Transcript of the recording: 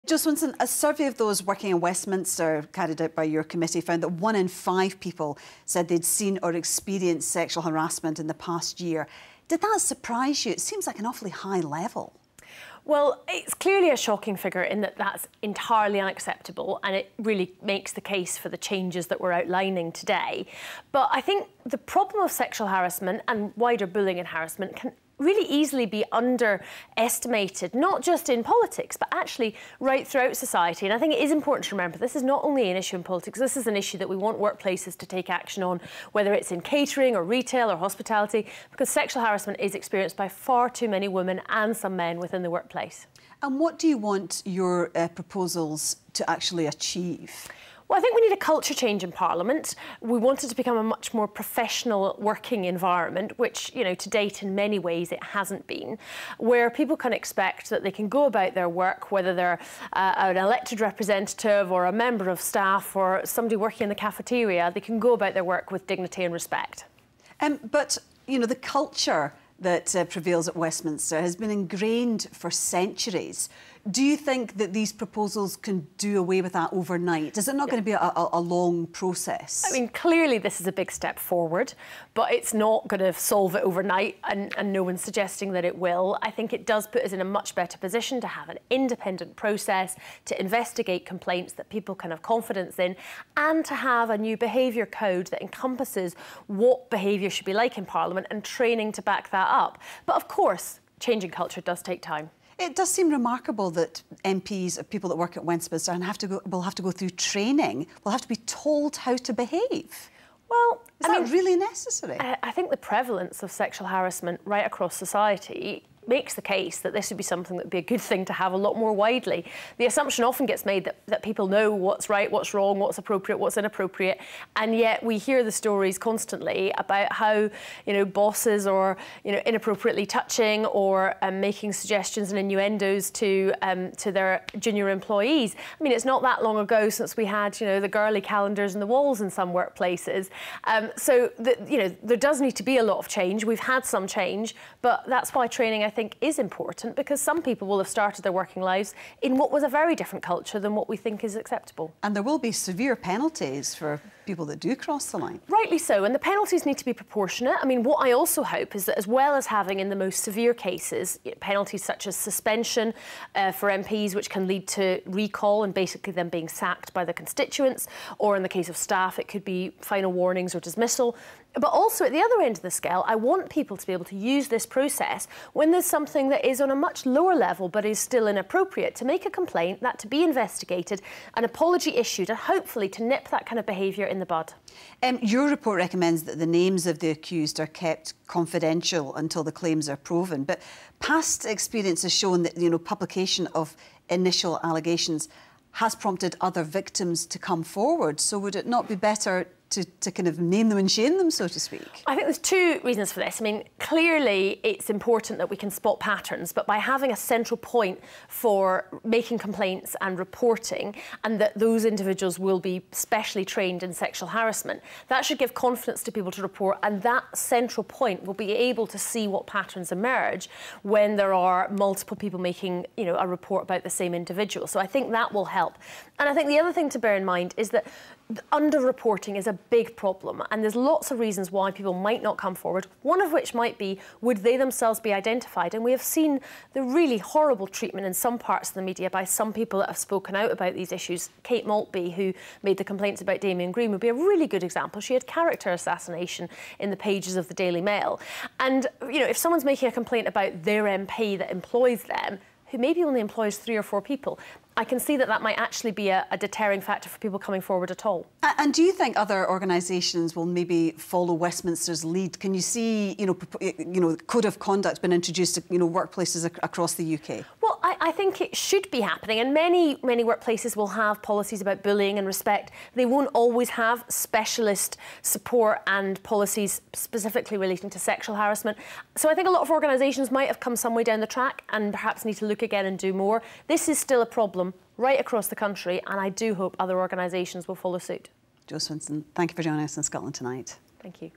Jo Swinson, a survey of those working in Westminster carried out by your committee found that 1 in 5 people said they'd seen or experienced sexual harassment in the past year. Did that surprise you? It seems like an awfully high level. Well, it's clearly a shocking figure in that that's entirely unacceptable, and it really makes the case for the changes that we're outlining today. But I think the problem of sexual harassment and wider bullying and harassment can really easily be underestimated, not just in politics, but actually right throughout society. And I think it is important to remember this is not only an issue in politics, this is an issue that we want workplaces to take action on, whether it's in catering or retail or hospitality, because sexual harassment is experienced by far too many women and some men within the workplace. And what do you want your proposals to actually achieve? Well, I think we need a culture change in Parliament. We want it to become a much more professional working environment, which, you know, to date in many ways it hasn't been, where people can expect that they can go about their work, whether they're an elected representative or a member of staff or somebody working in the cafeteria, they can go about their work with dignity and respect. But, you know, the culture that prevails at Westminster has been ingrained for centuries. Do you think that these proposals can do away with that overnight? Is it not going to be a long process? I mean, clearly this is a big step forward, but it's not going to solve it overnight, and no one's suggesting that it will. I think it does put us in a much better position to have an independent process, to investigate complaints that people can have confidence in, and to have a new behaviour code that encompasses what behaviour should be like in Parliament and training to back that up. But of course, changing culture does take time. It does seem remarkable that MPs, people that work at Westminster, will have to go through training, will have to be told how to behave. Well, is that really necessary? I think the prevalence of sexual harassment right across society makes the case that this would be something that would be a good thing to have a lot more widely. The assumption often gets made that people know what's right, what's wrong, what's appropriate, what's inappropriate, and yet we hear the stories constantly about how, you know, bosses are, you know, inappropriately touching or making suggestions and innuendos to their junior employees. I mean, it's not that long ago since we had, you know, the girly calendars in the walls in some workplaces. You know, there does need to be a lot of change. We've had some change, but that's why training, I think, is important, because some people will have started their working lives in what was a very different culture than what we think is acceptable. And there will be severe penalties for people that do cross the line. Rightly so, and the penalties need to be proportionate. I mean, what I also hope is that, as well as having in the most severe cases penalties such as suspension for MPs, which can lead to recall and basically them being sacked by the constituents, or in the case of staff it could be final warnings or dismissal. But also at the other end of the scale, I want people to be able to use this process when there's something that is on a much lower level but is still inappropriate, to make a complaint, that to be investigated, an apology issued, and hopefully to nip that kind of behaviour in the bud. Your report recommends that the names of the accused are kept confidential until the claims are proven, but past experience has shown that, you know, publication of initial allegations has prompted other victims to come forward. So would it not be better to kind of name them and shame them, so to speak? I think there's two reasons for this. I mean, clearly it's important that we can spot patterns, but by having a central point for making complaints and reporting, and that those individuals will be specially trained in sexual harassment, that should give confidence to people to report, and that central point will be able to see what patterns emerge when there are multiple people making, you know, a report about the same individual. So I think that will help. And I think the other thing to bear in mind is that under-reporting is a big problem, and there's lots of reasons why people might not come forward, one of which might be, would they themselves be identified? And we have seen the really horrible treatment in some parts of the media by some people that have spoken out about these issues. Kate Maltby, who made the complaints about Damien Green, would be a really good example. She had character assassination in the pages of the Daily Mail. And, you know, if someone's making a complaint about their MP that employs them, who maybe only employs 3 or 4 people, I can see that that might actually be a deterring factor for people coming forward at all. And do you think other organisations will maybe follow Westminster's lead? Can you see, you know, code of conduct been introduced to, you know, workplaces across the UK? Well, I think it should be happening, and many workplaces will have policies about bullying and respect. They won't always have specialist support and policies specifically relating to sexual harassment. So I think a lot of organisations might have come some way down the track and perhaps need to look again and do more. This is still a problem right across the country, and I do hope other organisations will follow suit. Jo Swinson, thank you for joining us in Scotland Tonight. Thank you.